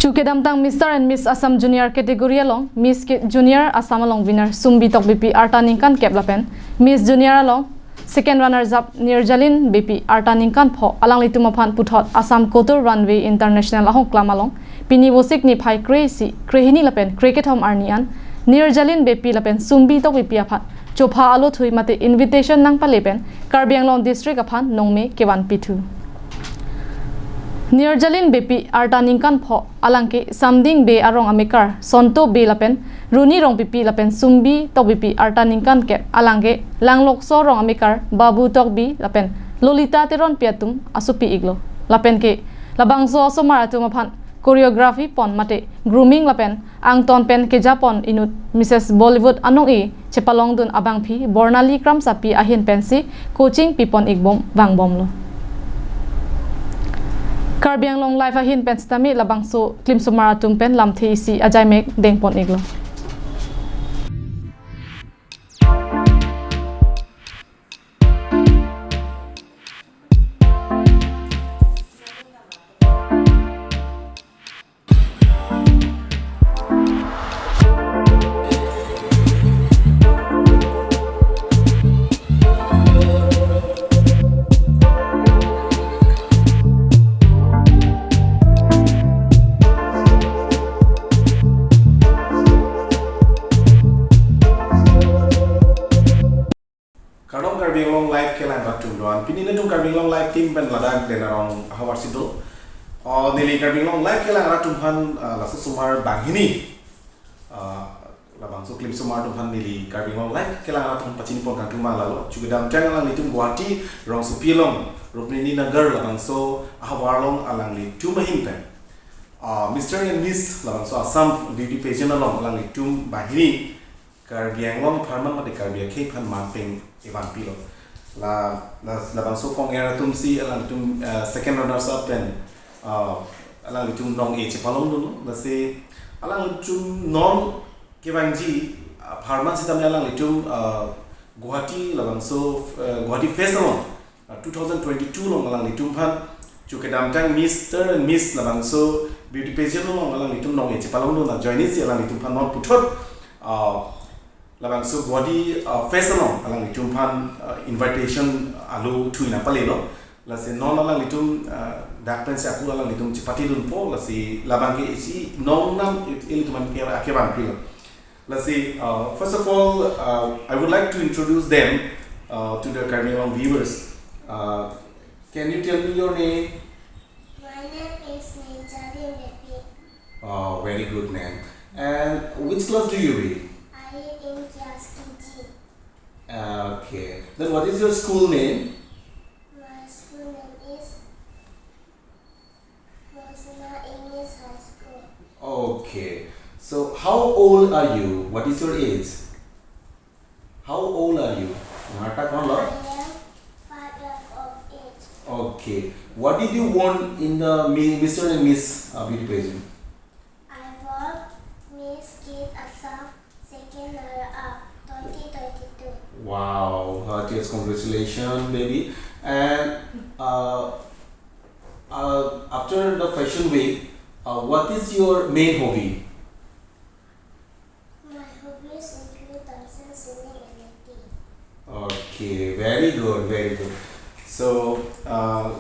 Chukedam tang Mr. and Miss Assam Junior category along, Miss Junior Assam along winner Sumbi Tok BP Artaninkan Keplapen, Miss Junior along, second runners up Nirjalin BP Artaninkan Po alang litumapan puthot Assam Kotor Runway International ahong klam along, Pini Wosik ni Pai Crazy, Krehini Lapen, Cricket Home Arnian, Nirjalin BP Lapen, Sumbi Tok BP apan, Chopha alo thui mate invitation nang palepen, Karbianglong District apan Nongme Kewan Pitu. Nirjalin BP Artaninkan Po alangke Samding Be arong amikar Sonto Be lapen Runi rong BP lapen Sumbi Tok BP Artaninkan Kep alangke Langlokso rong amikar Babu Tok B lapen Lolita Teron Piatum asupi iglo lapen ke labangso somaratum apan choreography pon mate grooming lapen ang ton pen ke Japon inut Mrs Bollywood anong e chepalong dun abang phi Bornali Kram sapi ahin pensi coaching pipon igbom bangbom lo Karbianglong live ahin pen stami labangso klim sumaratum pen lam theisi ajai mek dengpon iglo Karbianglong live kelang batum doan. Pini nedung Karbianglong live team pen ladak den arong hawar sido. Nili Karbianglong live kelang batum han lasu sumar banghini. Labang so klim sumar tumhan nili Karbianglong live kelang batum pacini pon kang kema lalu. Juga dam chang alang litum Guwahati rong supilong Rupnini Nagar labang so hawarlong alang litum mahim pen. Mr. and Miss labang so Assam beauty pageant along alang litum banghini. Karbianglong Parman mate Karbiang Cape han mapping Ivan Pilo. La bangso kong era tumsi alang tum second runners up pen alang tum nong e chepalong dulu. Lase alang tum non kebangji Parman sitam alang tum Guwahati la bangso Guwahati Festival 2022 long alang tum pan Chukedam tang Mr. and Miss la bangso beauty pageant long alang tum nong e chepalong dulu na join si alang tum pan non puthot labang so Guwahati festival alang litum pan invitation alu thui na palelo lase non alang litum dakpen sa aku alang litum chipati dun po lase labang ke isi non nam ilitum ke akeban pilo lase first of all I would like to introduce them to the Karbianglong viewers. Can you tell me your name? My name is Nirjalin BP. Oh, very good name. And which class do you read? I in class KG. Okay. Then what is your school name? My school name is National English High School. Okay. So how old are you? What is your age? How old are you? Nata kon lo? I am 5 years of age. Okay. What did you want in the Mr. and Miss beauty pageant? I want Miss Kid Assam second runner-up 2022. Wow. Heartiest congratulations, baby. And after the fashion week, what is your main hobby? My hobbies include dancing, singing, and acting. Okay, very good, very good. So,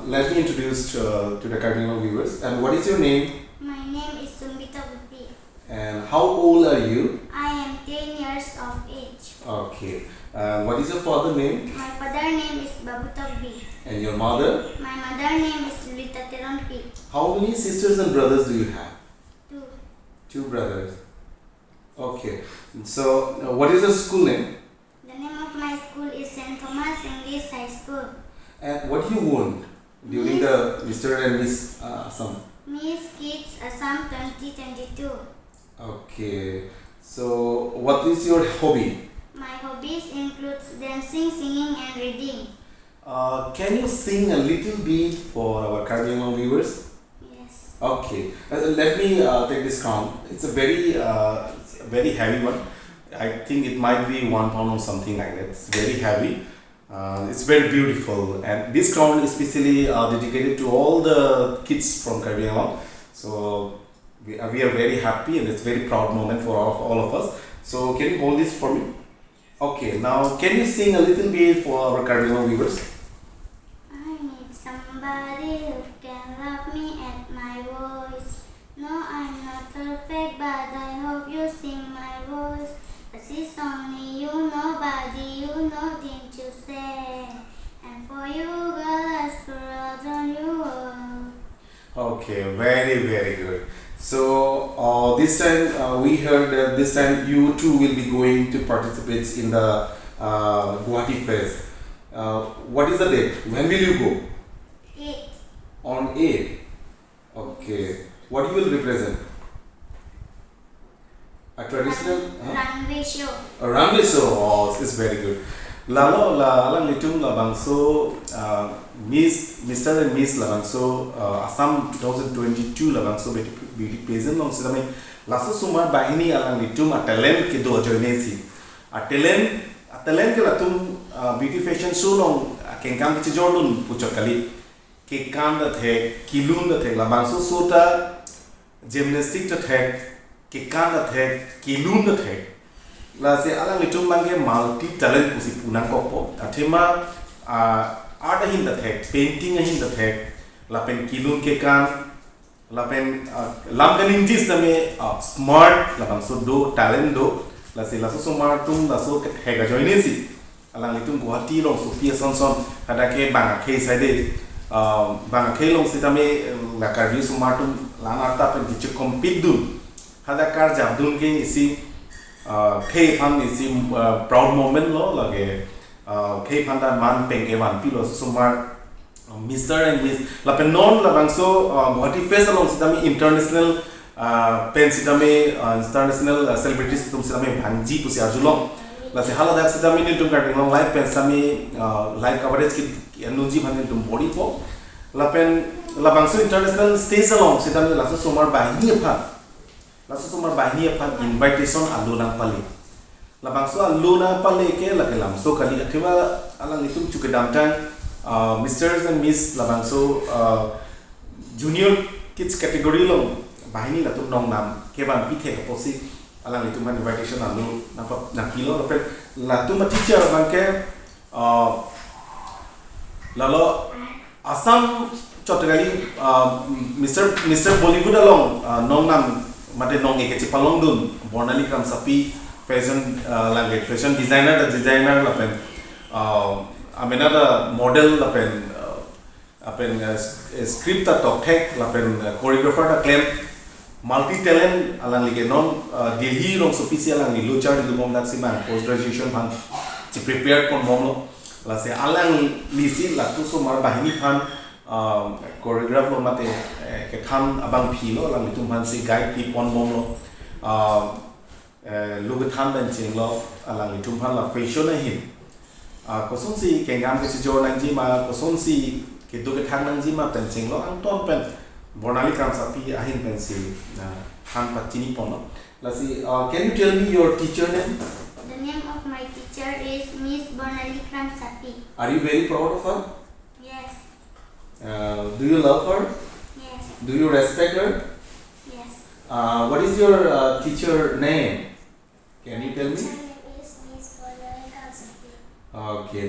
let me introduce to the Karbianglong viewers. And what is your name? My name is Sumbita Butti. And how old are you? I am 10 years of age. Okay. What is your father name? My father name is Babu Togbi. And your mother? My mother name is Lolita Teron P. How many sisters and brothers do you have? 2. 2 brothers. Okay. So, what is your school name? The name of my school is St. Thomas English High School. And what do you won during the Mr. and Miss Assam? Miss Kids Assam 2022. Okay. So, what is your hobby? My hobbies include dancing, singing, and reading. Can you sing a little bit for our Karbianglong viewers? Yes. Okay. Let me take this crown. It's a very heavy one. I think it might be 1 pound or something like that. It's very heavy. It's very beautiful, and this crown is especially dedicated to all the kids from Karbianglong. So we are very happy and it's very proud moment for all of us. So can you hold this for me? Okay, now can you sing a little bit for our Cardinal viewers? I need somebody who can love me at my voice. No, I'm not perfect, but I hope you sing my voice. But it's only you, nobody you know, didn't you say? And for you, girl, I scroll on you all. Okay, very good. So this time we heard that this time you too will be going to participate in the Guwahati Fest. What is the date? When will you go? 8. On 8. Okay. What you will represent? A traditional Runway show. a runway show. Oh, it's very good. Lalo la litum la bangso Miss Mr. and Miss la bangso Assam 2022 la bangso beauty pageant long sidame laso sumar bahini alang litum a talent ke do joinesi a talent ke latum beauty fashion show long kengkam ke jorlun puchot kali ke kam da the kilun da the la bangso sota gymnastic da the ke kam da the kilun da the la se alang litum bangke multi talent pusi punang kopo athema art ahin da the painting ahin da the lapen kilun ke kam lapen lamganing dis name smart lapang so do talent do la se la so smart tum la so ke hega joinesi alang litum Guwahati long Sophia Sonson ada ke bang ke side bang ke long sitame la karvi smart tum lana ta pen kichu compete dun hada kar jab dun ke isi K fan is proud moment lo lage K fan da man peng evan pilo sumar Mr. and Miss lapen non la bangso Guwahati Fest along sidami international pen sidami international celebrities tum sidami bhanji pusi ajulong la se hala dak sidami ni tum karting live pen sami live coverage ki anuji bhanin tum body po lapen la bangso international stage along sidami la so sumar bahini pha laso sumar bahini apa invitation aluna pali labangso aluna pali ke lakelam so kali akhima alang litum chuke damtang Mr. and Miss labangso junior kids category long bahini latum nong nam keban pithe kaposi alang litum invitation alu na kilo lapel latum teacher bangke lalo Assam Catagory Mr. Bollywood along nong nam mate nong ek chipalong dun bornali kram sapi fashion language fashion designer lapen amena da model lapen apen script ta talk hack lapen choreographer da claim multi talent alang lige non Delhi rong sopisi alang ni luchar di mom dak siman post graduation pan chi prepared kon mom lo la se alang lisi la tu so mar bahini pan choreograph lo mate ke tham abang philo la mitum han si guide pi pon mom lo lugu tham dan ching lo ala mitum han la fashion hin koson si kengam ke jo nang ji ma koson si ke do ke thang nang ji ma pen ching lo ang ton pen bornali kam sapi ahin pen si han patini pon lo la si can you tell me your teacher name? The name of my teacher is Miss Bornali Kramsapi. Are you very proud of her? Yes. Do you love her? Yes. Do you respect her? Yes. What is your teacher name? Can you tell me? My name is Miss Bornali Kramsapi. Okay.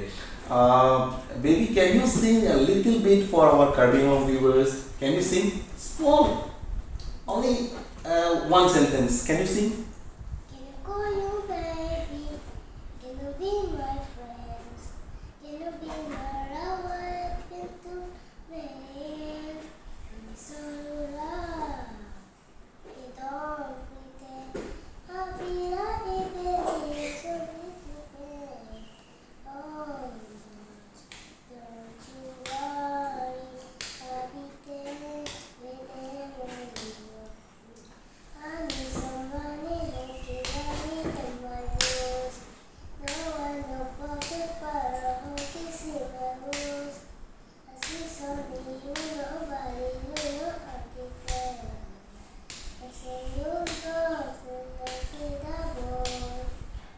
Baby, can you sing a little bit for our Cardinal viewers? Can you sing? Small. Only one sentence. Can you sing? Can you call you baby? Can you be my friends? Can you be my lover? Can you man? So love. We don't pretend. I'll be like it, baby. So pretend. Oh, don't you worry. I'll be there whenever you want. I need somebody who can love me in my words. No one no perfect, but I hope you see my rules. I see something you nobody you know I can tell. I say you girls and I see the boy.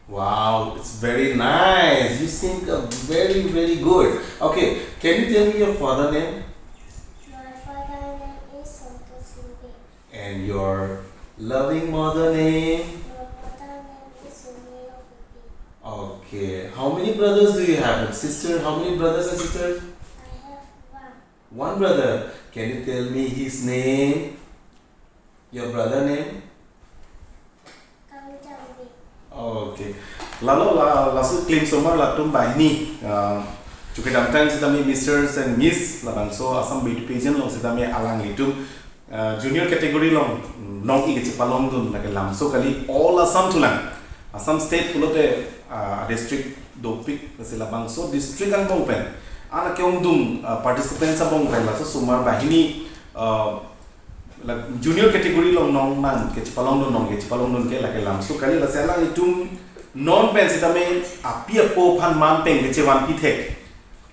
Wow, it's very nice. You sing very, very good. Okay, can you tell me your father name? My father name is Santosh Singh. And your loving mother name? Your mother name is Sunil Pipi. Okay. How many brothers do you have? Sister? How many brothers and sisters? I have one. One brother. Can you tell me his name? Your brother name? Catagory. Okay. Lalu langsung claim semua latung bahini. Juga damtang kita mi Mr. and Miss labang so Assam beauty pageant long kita mi alang itu junior category long nong i kecil palong dun lagi lamso kali all Assam tulang Assam state pulote district dopik kasi labang so district ang bongpen anak yang dum participants sa bongpen laso sumar bahini junior category long nong man kecil palong dun ke lagi lamso kali lasela itu non pen kita mi api apo pan man pen kecil wan pitek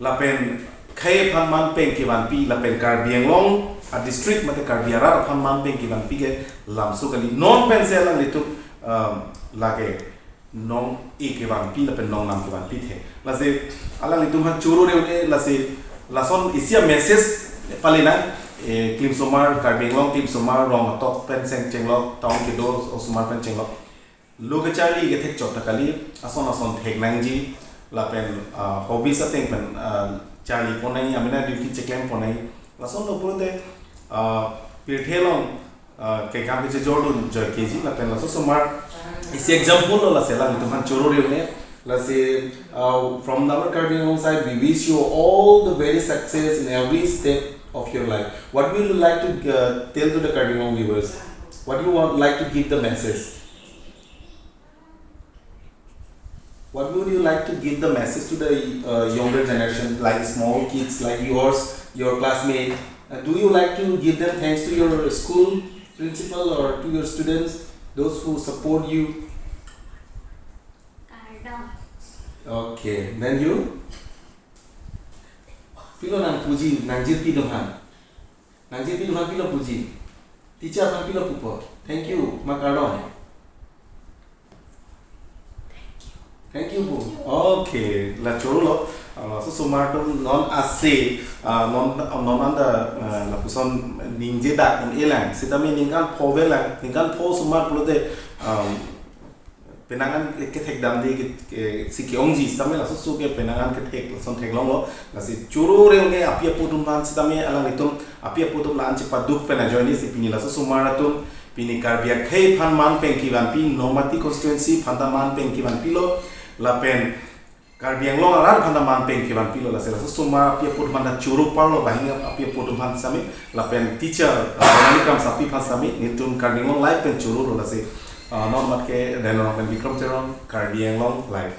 lapen khay phan man peng ki ban pi lapen Karbiang long a district mate Karbiara phan man peng ki ban pi ge lamsu kali non pen se la litu lage non e ki ban pi lapen non nam ki ban pi the la se ala litu han churu re une la se la son isia message palina klim somar Karbiang long klim somar rong tok pen seng chenglok taung ki do osumar pen chenglok loga chali ge thek chok takali ason thek nangji lapen hobby sa ting pen Charlie ponai amina duty checklam ponai lason no purute pirthelong ke kam ke jordun joy keji lapen laso somar is example la sela to han choro re ne la se from our Karbiang side we wish you all the very success in every step of your life. What will you like to tell to the Karbiang viewers? What you want like to give the message? What would you like to give the message to the younger generation, like small kids like yours, your classmate? Do you like to give them thanks to your school principal or to your students, those who support you? Okay, then you? Pilo nang puji, nangjir pilo han. Nangjir pilo han pilo puji. Teacher han pilo pupo. Thank you, Makarong. Thank you, Bu. Okay, la choro lo. So sumartum non ase non anda la puson ningje da in elang. Sitami ningan povela, ningan po sumar pulote penangan ke thek dam di si keongji sitami la so ke penangan ke thek son thek long lo. La si choro re nge apia putum man sitami alang itum apia putum la anche paduk pena joini si pini la so sumaratum pini Karbiang khay phan man pengki ban pi nomati constituency phandaman pengki ban pilo lapen Karbiang long arar phandaman pengki ban pilo la sela suma pia put man churu parlo bahinga apia putum han sami lapen teacher kam sapi phan sami nitun Karbiang long live pen churu la se non mat ke denon pen Vikram Teron Karbiang long live